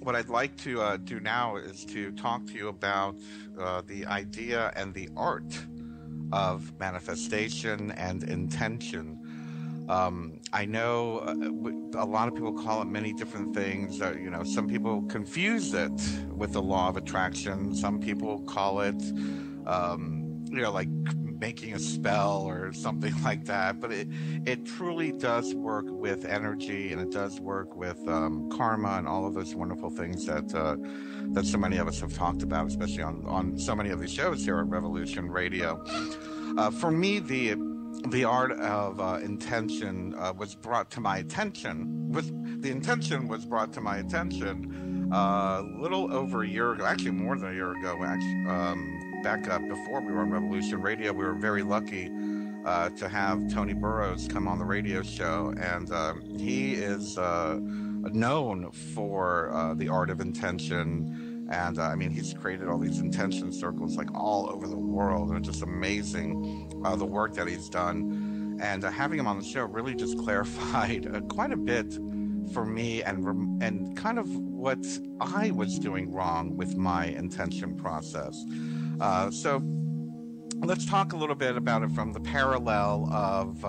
what I'd like to do now is to talk to you about the idea and the art of manifestation and intention. I know a lot of people call it many different things. Some people confuse it with the law of attraction. Some people call it, like making a spell or something like that. But it truly does work with energy, and it does work with karma and all of those wonderful things that so many of us have talked about, especially on so many of these shows here at Revolution Radio. For me, the art of intention was brought to my attention. The intention was brought to my attention a little over a year ago, actually more than a year ago. Back up before we were on Revolution Radio, we were very lucky to have Tony Burroughs come on the radio show, and he is known for the art of intention. And I mean, he's created all these intention circles like all over the world, and it's just amazing the work that he's done. And having him on the show really just clarified quite a bit for me, and kind of what I was doing wrong with my intention process. So let's talk a little bit about it from the parallel of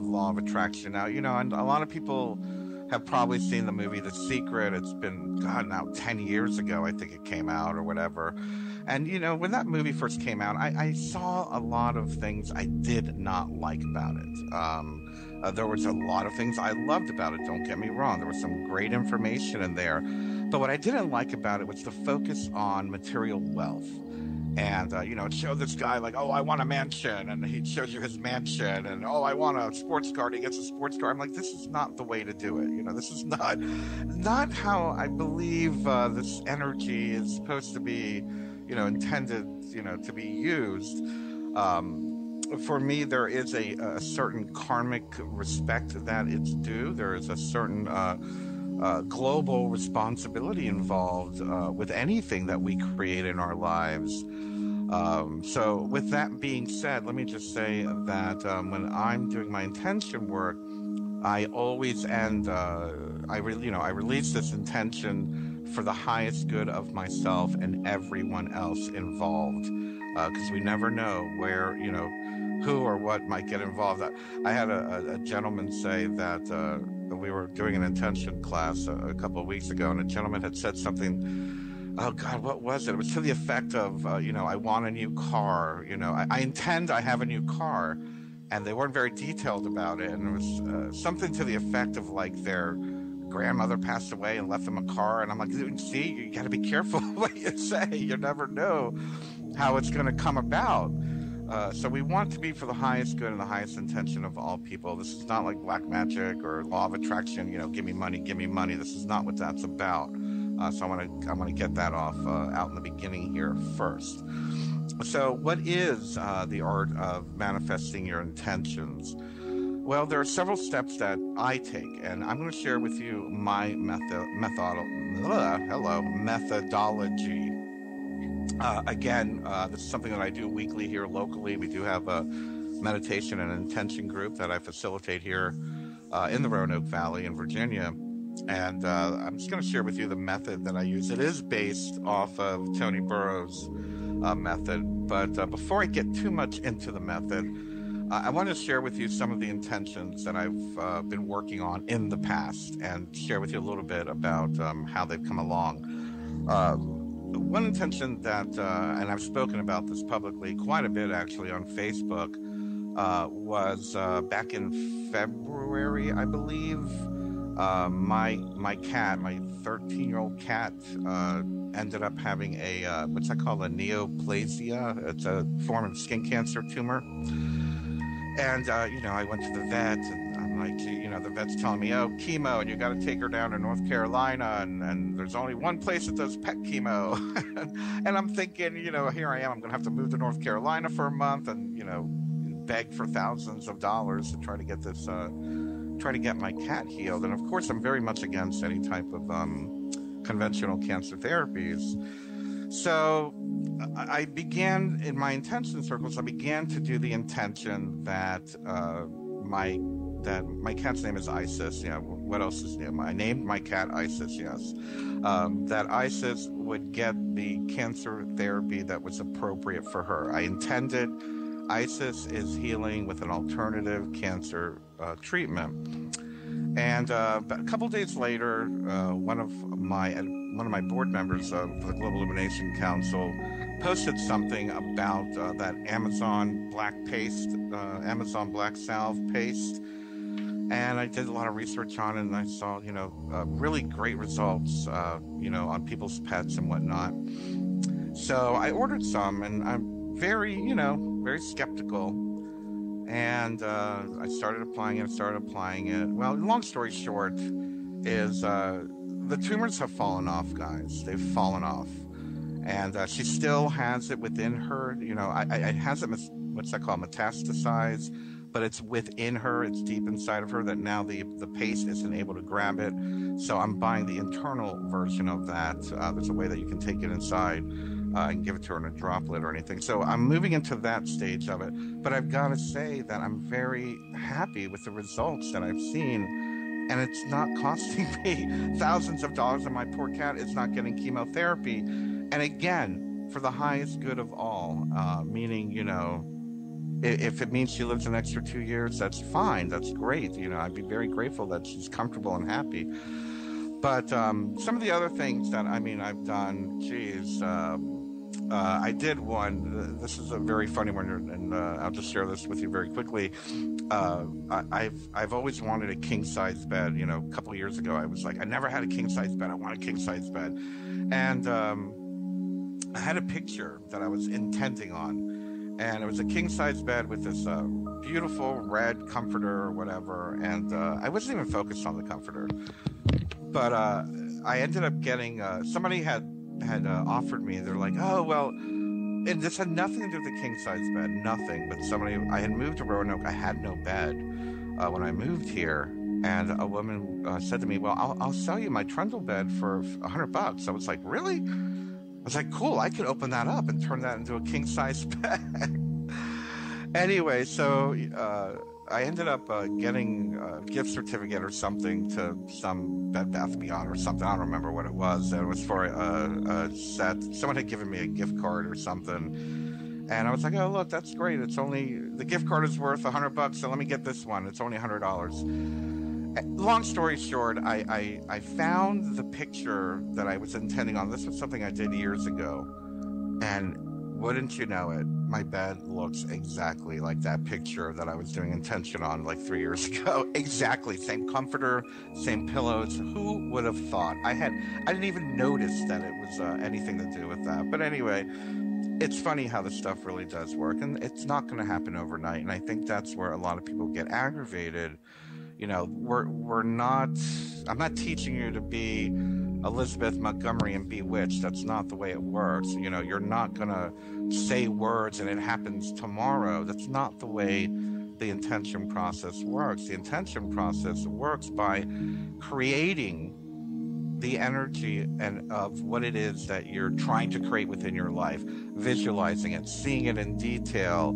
law of attraction. Now, and a lot of people have probably seen the movie The Secret. It's been, now 10 years ago, I think it came out or whatever. And, when that movie first came out, I saw a lot of things I did not like about it. There was a lot of things I loved about it, don't get me wrong. There was some great information in there. But what I didn't like about it was the focus on material wealth. And, it showed this guy like, oh, I want a mansion. And he shows you his mansion. And, oh, I want a sports car. And he gets a sports car. I'm like, this is not the way to do it. This is not how I believe this energy is supposed to be, intended, to be used. For me, there is a certain karmic respect that it's due. There is a certain global responsibility involved with anything that we create in our lives. So with that being said, let me just say that when I'm doing my intention work, I always end, I release this intention for the highest good of myself and everyone else involved, because we never know where, who or what might get involved. I had a gentleman say that we were doing an intention class a couple of weeks ago, and a gentleman had said something, oh God, what was it? It was to the effect of, I want a new car, I intend I have a new car. And they weren't very detailed about it. And it was something to the effect of like their grandmother passed away and left them a car. And I'm like, see, you got to be careful what you say. You never know how it's going to come about. So we want to be for the highest good and the highest intention of all people. This is not like black magic or law of attraction, give me money, give me money. This is not what that's about. So I want to get that off out in the beginning here first. So what is the art of manifesting your intentions? Well, there are several steps that I take, and I'm going to share with you my methodology. Again, this is something that I do weekly here locally. We do have a meditation and intention group that I facilitate here in the Roanoke Valley in Virginia. And I'm just going to share with you the method that I use. It is based off of Tony Burroughs' method. But before I get too much into the method, I want to share with you some of the intentions that I've been working on in the past, and share with you a little bit about how they've come along. One intention that, and I've spoken about this publicly quite a bit actually on Facebook, was back in February, I believe. My cat, my 13-year-old cat, ended up having a what's that called, a neoplasia. It's a form of skin cancer tumor. And I went to the vet, and I'm like, the vet's telling me, oh, chemo, and you got to take her down to North Carolina, and there's only one place that does pet chemo. And I'm thinking, here I am, I'm gonna have to move to North Carolina for a month, and beg for thousands of dollars to try to get this try to get my cat healed. And of course, I'm very much against any type of conventional cancer therapies. So I began, in my intention circles, I began to do the intention that that my cat's name is Isis. You know, what else is new? I named my cat Isis, yes. That Isis would get the cancer therapy that was appropriate for her. I intended Isis is healing with an alternative cancer treatment. And a couple days later, one of my board members of the Global Illumination Council posted something about that Amazon black paste, Amazon black salve paste, and I did a lot of research on it, and I saw, you know, really great results, you know, on people's pets and whatnot. So I ordered some, and I'm very, you know, very skeptical. And I started applying it. Well, long story short is the tumors have fallen off, guys. They've fallen off. And she still has it within her. You know, it hasn't, what's that called, metastasized, but it's within her. It's deep inside of her that now the paste isn't able to grab it. So I'm buying the internal version of that. There's a way that you can take it inside and give it to her in a droplet or anything. So I'm moving into that stage of it. But I've got to say that I'm very happy with the results that I've seen. And it's not costing me thousands of dollars, and my poor cat is not getting chemotherapy. And again, for the highest good of all, meaning, you know, if it means she lives an extra 2 years, that's fine. That's great. You know, I'd be very grateful that she's comfortable and happy. But some of the other things that, I mean, I've done, geez, I did one. This is a very funny one, and I'll just share this with you very quickly. I've always wanted a king size bed. You know, a couple of years ago, I was like, I never had a king size bed. I want a king size bed, and I had a picture that I was intending on, and it was a king size bed with this beautiful red comforter or whatever, and I wasn't even focused on the comforter, but I ended up getting somebody had offered me. They're like, oh well, and this had nothing to do with the king size bed, nothing. But I had moved to Roanoke. I had no bed when I moved here, and a woman said to me, well, I'll sell you my trundle bed for $100. I was like, really? I was like, cool, I could open that up and turn that into a king size bed. Anyway, so I ended up getting a gift certificate or something to some Bed Bath & Beyond or something. I don't remember what it was. It was for a set. Someone had given me a gift card or something. And I was like, oh, look, that's great. The gift card is worth $100, so let me get this one. It's only $100. Long story short, I found the picture that I was intending on. This was something I did years ago. And wouldn't you know it, my bed looks exactly like that picture that I was doing intention on like 3 years ago. Exactly. Same comforter, same pillows. Who would have thought? I didn't even notice that it was anything to do with that. But anyway, it's funny how this stuff really does work, and it's not going to happen overnight. And I think that's where a lot of people get aggravated. You know, I'm not teaching you to be Elizabeth Montgomery and Bewitched. That's not the way it works. You know, you're not going to say words and it happens tomorrow. That's not the way the intention process works. The intention process works by creating the energy and of what it is that you're trying to create within your life, visualizing it, seeing it in detail.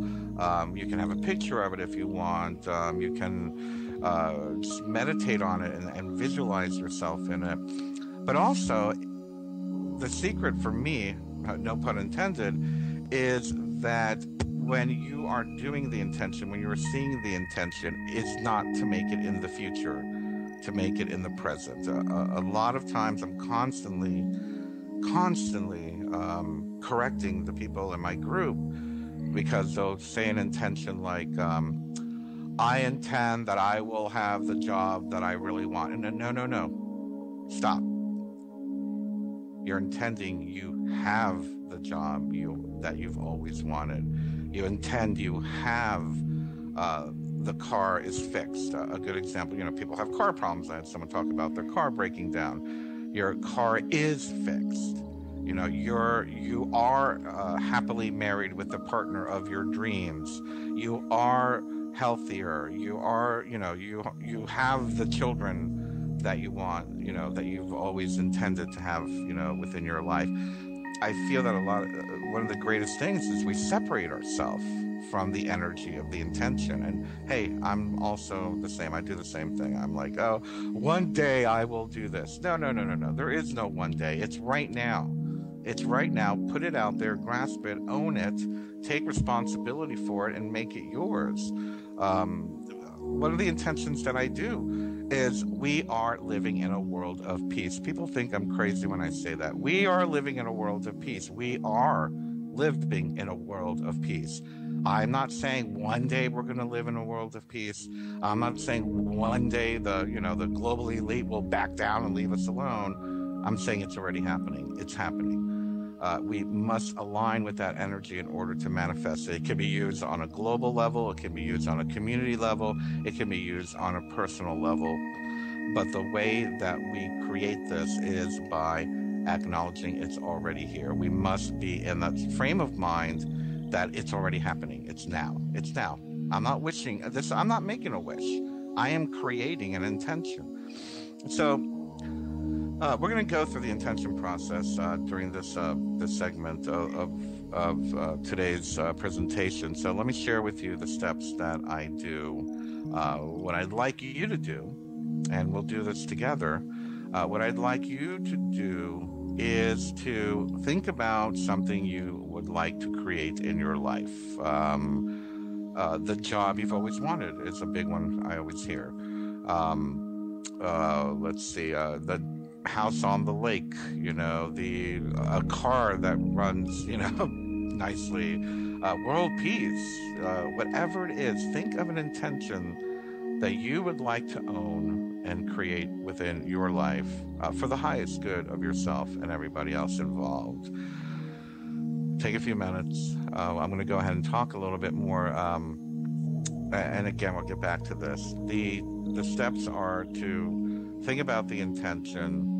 You can have a picture of it if you want. You can just meditate on it and visualize yourself in it. But also, the secret for me, no pun intended, is that when you are doing the intention, when you're seeing the intention, is not to make it in the future, to make it in the present. A lot of times I'm constantly correcting the people in my group, because they'll say an intention like, I intend that I will have the job that I really want. And no, stop. You're intending you have the job that you've always wanted. You intend you have the car is fixed. A good example, you know, people have car problems. I had someone talk about their car breaking down. Your car is fixed. You know, you are happily married with the partner of your dreams. You are healthier. You are, you know, you have the children that you want, you know, that you've always intended to have, you know, within your life. I feel that one of the greatest things is we separate ourselves from the energy of the intention. And hey, I'm also the same. I do the same thing. I'm like, oh, one day I will do this. No, no, no, no, no. There is no one day. It's right now. It's right now. Put it out there, grasp it, own it, take responsibility for it, and make it yours. One of the intentions that I do is we are living in a world of peace. People think I'm crazy when I say that. We are living in a world of peace. We are living in a world of peace. I'm not saying one day we're going to live in a world of peace. I'm not saying one day the global elite will back down and leave us alone. I'm saying it's already happening. It's happening. We must align with that energy in order to manifest it. It can be used on a global level. It can be used on a community level. It can be used on a personal level. But the way that we create this is by acknowledging it's already here. We must be in that frame of mind that it's already happening. It's now. It's now. I'm not wishing this. I'm not making a wish. I am creating an intention. So we're going to go through the intention process during this segment of today's presentation. So let me share with you the steps that I do. What I'd like you to do, and we'll do this together, what I'd like you to do is to think about something you would like to create in your life. The job you've always wanted is a big one I always hear. Let's see, the house on the lake, a car that runs, nicely, world peace, whatever it is. Think of an intention that you would like to own and create within your life for the highest good of yourself and everybody else involved. Take a few minutes. I'm going to go ahead and talk a little bit more. And again, we'll get back to this. The steps are to think about the intention,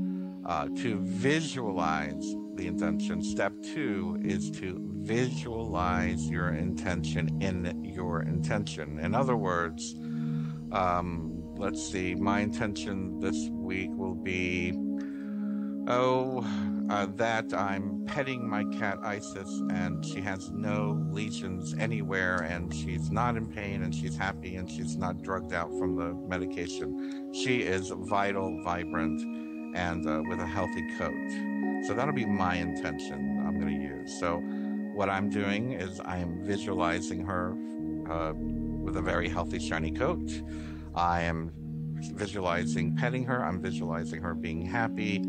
to visualize the intention. Step 2 is to visualize your intention in your intention. In other words, let's see, my intention this week will be, that I'm petting my cat Isis and she has no lesions anywhere and she's not in pain and she's happy and she's not drugged out from the medication. She is vital, vibrant, and with a healthy coat. So that'll be my intention I'm going to use. So what I'm doing is I am visualizing her with a very healthy, shiny coat. I am visualizing petting her. I'm visualizing her being happy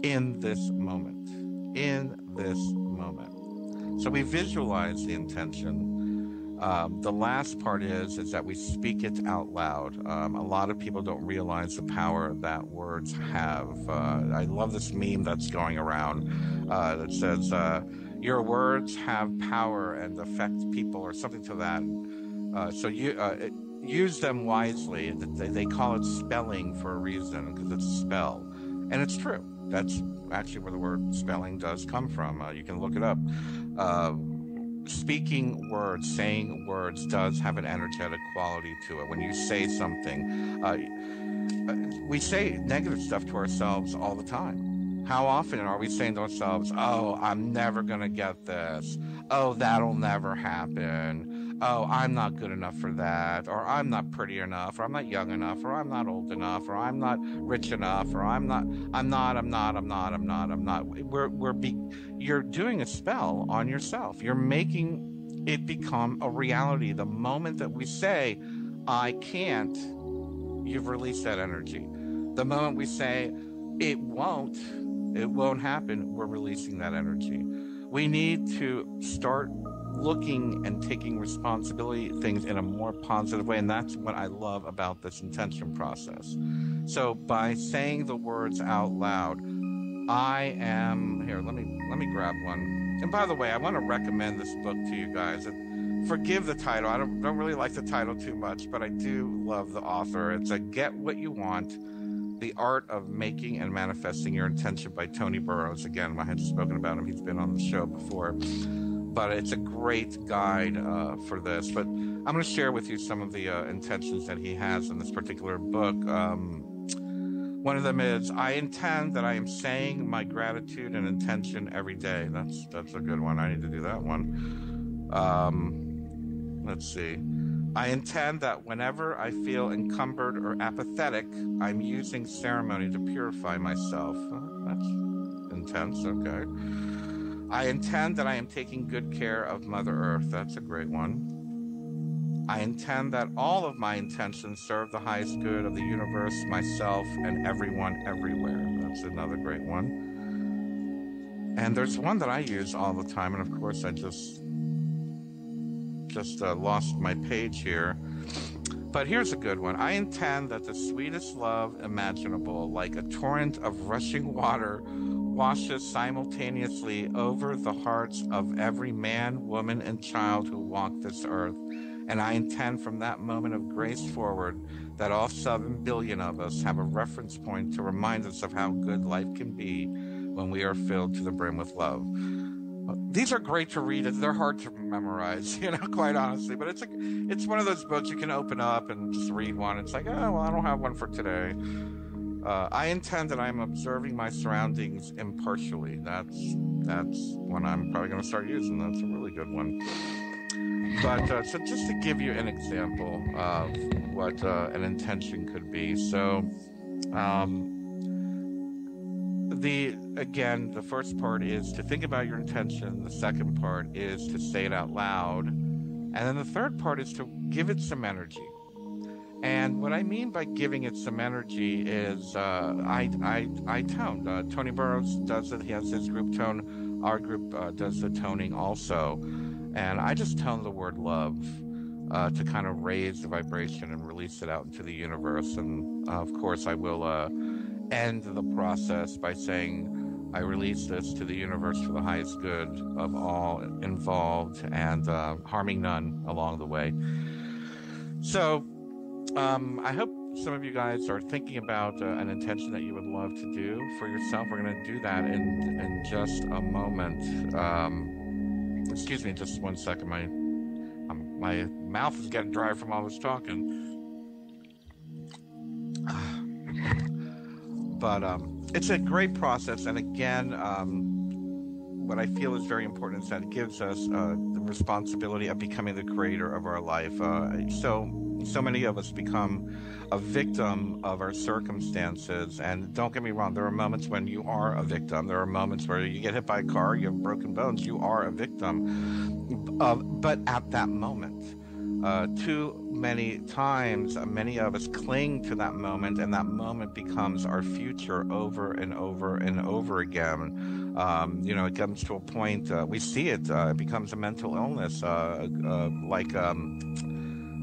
in this moment. In this moment. So we visualize the intention. The last part is that we speak it out loud. A lot of people don't realize the power that words have. I love this meme that's going around that says, your words have power and affect people, or something to that. So you use them wisely. They call it spelling for a reason, because it's a spell. And it's true. That's actually where the word spelling does come from. You can look it up. Speaking words, saying words does have an energetic quality to it. When you say something, we say negative stuff to ourselves all the time. How often are we saying to ourselves, oh, I'm never going to get this. Oh, that'll never happen. Oh, I'm not good enough for that. Or I'm not pretty enough. Or I'm not young enough. Or I'm not old enough. Or I'm not rich enough. Or I'm not. You're doing a spell on yourself. You're making it become a reality. The moment that we say, I can't, you've released that energy. The moment we say, it won't happen, we're releasing that energy. We need to start looking and taking responsibility things in a more positive way, and that's what I love about this intention process. So by saying the words out loud, I am here. Let me grab one. And by the way, I want to recommend this book to you guys. Forgive the title. I don't really like the title too much, but I do love the author. It's a Get What You Want: The Art of Making and Manifesting Your Intention by Tony Burroughs. Again, I had spoken about him. He's been on the show before. But it's a great guide for this. But I'm going to share with you some of the intentions that he has in this particular book. One of them is, I intend that I am saying my gratitude and intention every day. That's a good one. I need to do that one. Let's see. I intend that whenever I feel encumbered or apathetic, I'm using ceremony to purify myself. That's intense, okay. I intend that I am taking good care of Mother Earth. That's a great one. I intend that all of my intentions serve the highest good of the universe, myself, and everyone everywhere. That's another great one. And there's one that I use all the time, and of course I just lost my page here. But here's a good one. I intend that the sweetest love imaginable, like a torrent of rushing water, washes simultaneously over the hearts of every man, woman, and child who walk this earth. And I intend from that moment of grace forward that all 7 billion of us have a reference point to remind us of how good life can be when we are filled to the brim with love. These are great to read. They're hard to memorize, quite honestly. But it's one of those books you can open up and just read one. It's like, oh, well, I don't have one for today. I intend that I'm observing my surroundings impartially. That's one I'm probably going to start using. That's a really good one. But so just to give you an example of what an intention could be. So the first part is to think about your intention. The second part is to say it out loud. And then the third part is to give it some energy. And what I mean by giving it some energy is I tone. Tony Burroughs does it. He has his group tone. Our group does the toning also. And I just tone the word love to kind of raise the vibration and release it out into the universe. And of course, I will end the process by saying, I release this to the universe for the highest good of all involved and harming none along the way. So I hope some of you guys are thinking about an intention that you would love to do for yourself. We're going to do that in just a moment. Excuse me, just 1 second. My mouth is getting dry from all this talking. But it's a great process, and again, what I feel is very important is that it gives us the responsibility of becoming the creator of our life. So many of us become a victim of our circumstances, and don't get me wrong, there are moments when you are a victim. There are moments where you get hit by a car, you have broken bones, you are a victim. But at that moment, too many times, many of us cling to that moment, and that moment becomes our future over and over and over again. It comes to a point, we see it, it becomes a mental illness,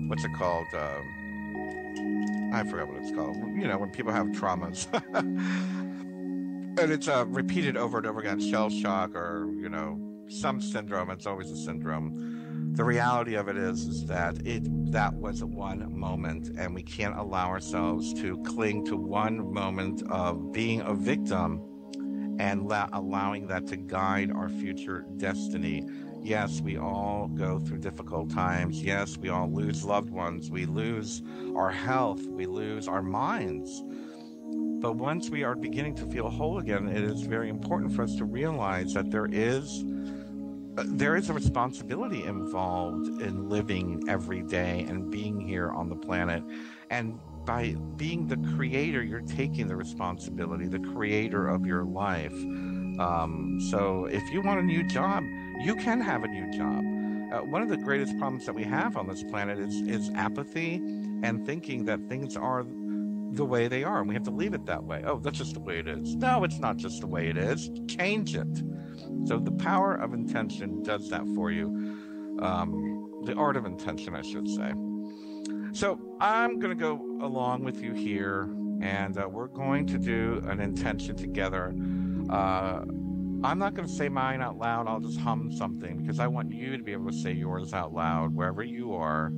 what's it called? I forgot what it's called. When people have traumas. And it's repeated over and over again, shell shock or, some syndrome. It's always a syndrome. The reality of it is that that was one moment, and we can't allow ourselves to cling to one moment of being a victim and allowing that to guide our future destiny. Yes, we all go through difficult times. Yes, we all lose loved ones. We lose our health. We lose our minds. But once we are beginning to feel whole again, it is very important for us to realize that there is a responsibility involved in living every day and being here on the planet. And by being the creator, you're taking the responsibility, the creator of your life. So if you want a new job, you can have a new job. One of the greatest problems that we have on this planet is apathy and thinking that things are the way they are, and we have to leave it that way. Oh, that's just the way it is. No, it's not just the way it is. Change it. So the power of intention does that for you. The art of intention, I should say. So I'm going to go along with you here, and we're going to do an intention together. I'm not going to say mine out loud. I'll just hum something because I want you to be able to say yours out loud wherever you are.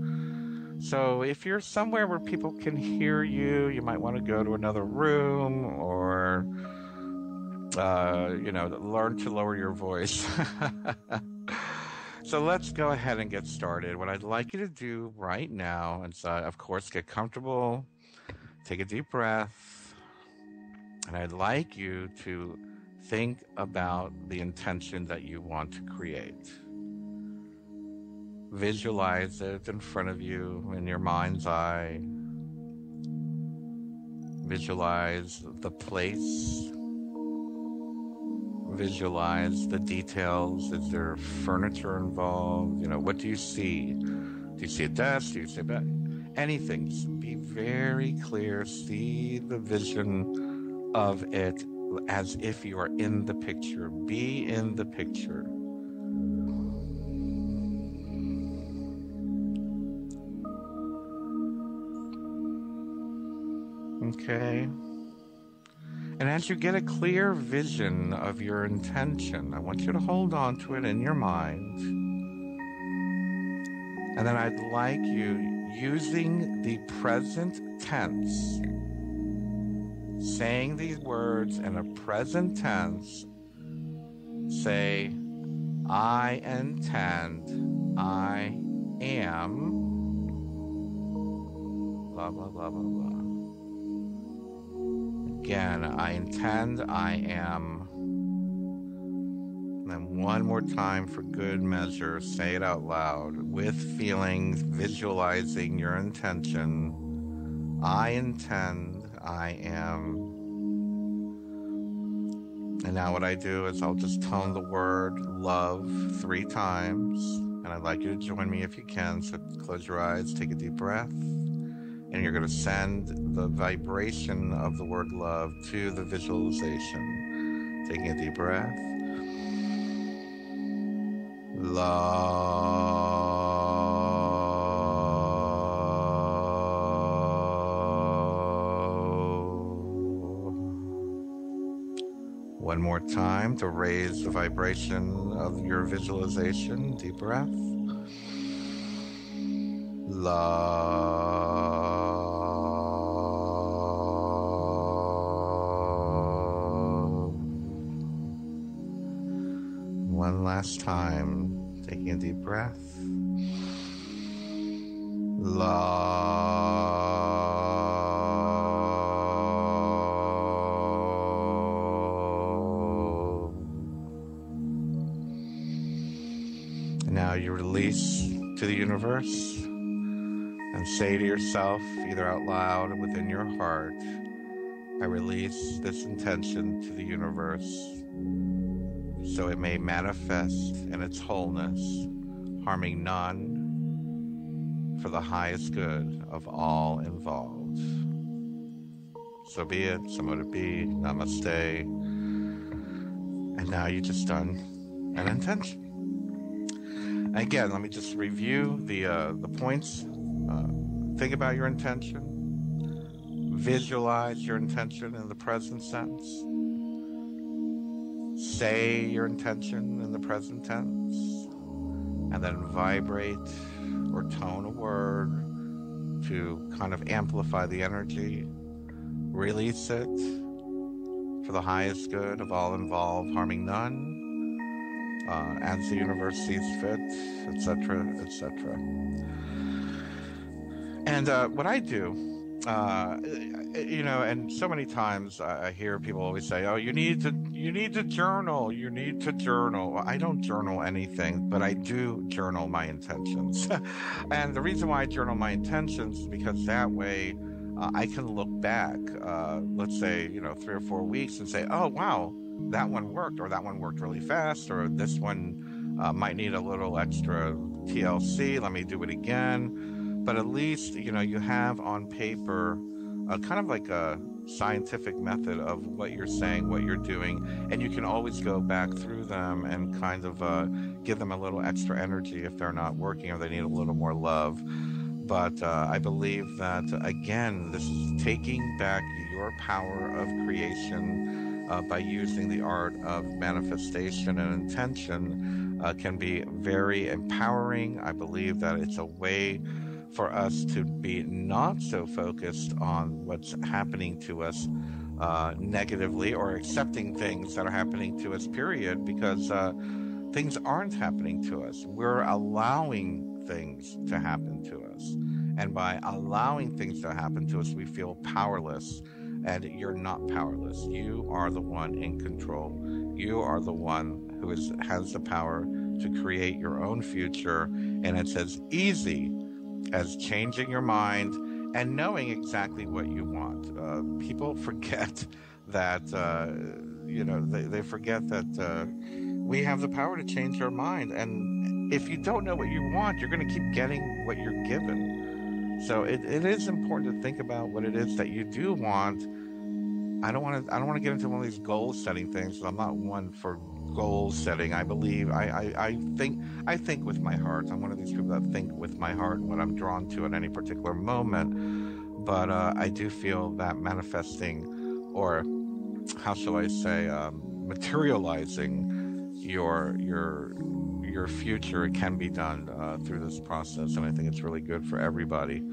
So if you're somewhere where people can hear you, you might want to go to another room or, learn to lower your voice. So let's go ahead and get started. What I'd like you to do right now is, of course, get comfortable, take a deep breath, and I'd like you to think about the intention that you want to create. Visualize it in front of you in your mind's eye. Visualize the place. Visualize the details. Is there furniture involved? You know, what do you see? Do you see a desk? Do you see a bed? Anything. Just be very clear. See the vision of it as if you are in the picture. Be in the picture. Okay. And as you get a clear vision of your intention, I want you to hold on to it in your mind. And then I'd like you, using the present tense, saying these words in a present tense, say, I intend, I am, blah, blah, blah, blah, blah. Again, I intend, I am. And then one more time for good measure, say it out loud with feelings, visualizing your intention. I intend, I am. And now what I do is I'll just tone the word love 3 times. And I'd like you to join me if you can. So close your eyes, take a deep breath. And you're going to send the vibration of the word love to the visualization. Taking a deep breath. Love. One more time to raise the vibration of your visualization. Deep breath. Love. One last time, taking a deep breath. Love. And now you release to the universe and say to yourself, either out loud or within your heart, I release this intention to the universe so it may manifest in its wholeness, harming none, for the highest good of all involved. So be it, so mote it be, namaste. And now you just done an intention. Again, let me just review the points. Think about your intention. Visualize your intention in the present sense. Say your intention in the present tense. And then vibrate or tone a word to kind of amplify the energy. Release it for the highest good of all involved, harming none, as the universe sees fit, etc., etc. And what I do, you know, and so many times I hear people always say, "Oh, you need to journal. You need to journal." Well, I don't journal anything, but I do journal my intentions. And the reason why I journal my intentions is because that way I can look back, let's say, 3 or 4 weeks, and say, "Oh, wow, that one worked, or that one worked really fast, or this one might need a little extra TLC. Let me do it again." But at least, you have on paper kind of like a scientific method of what you're saying, what you're doing, and you can always go back through them and kind of give them a little extra energy if they're not working or they need a little more love. But I believe that, again, this is taking back your power of creation by using the art of manifestation and intention can be very empowering. I believe that it's a way for us to be not so focused on what's happening to us negatively, or accepting things that are happening to us, period, because things aren't happening to us. We're allowing things to happen to us. And by allowing things to happen to us, we feel powerless. And you're not powerless. You are the one in control. You are the one who has the power to create your own future, and it's as easy as changing your mind and knowing exactly what you want. People forget that, they forget that we have the power to change our mind. And if you don't know what you want, you're going to keep getting what you're given. So it is important to think about what it is that you do want. I don't want to get into one of these goal setting things. I'm not one for goal setting. I think with my heart. I'm one of these people that think with my heart and what I'm drawn to at any particular moment. But I do feel that manifesting, or how shall I say, materializing your future can be done through this process, and I think it's really good for everybody.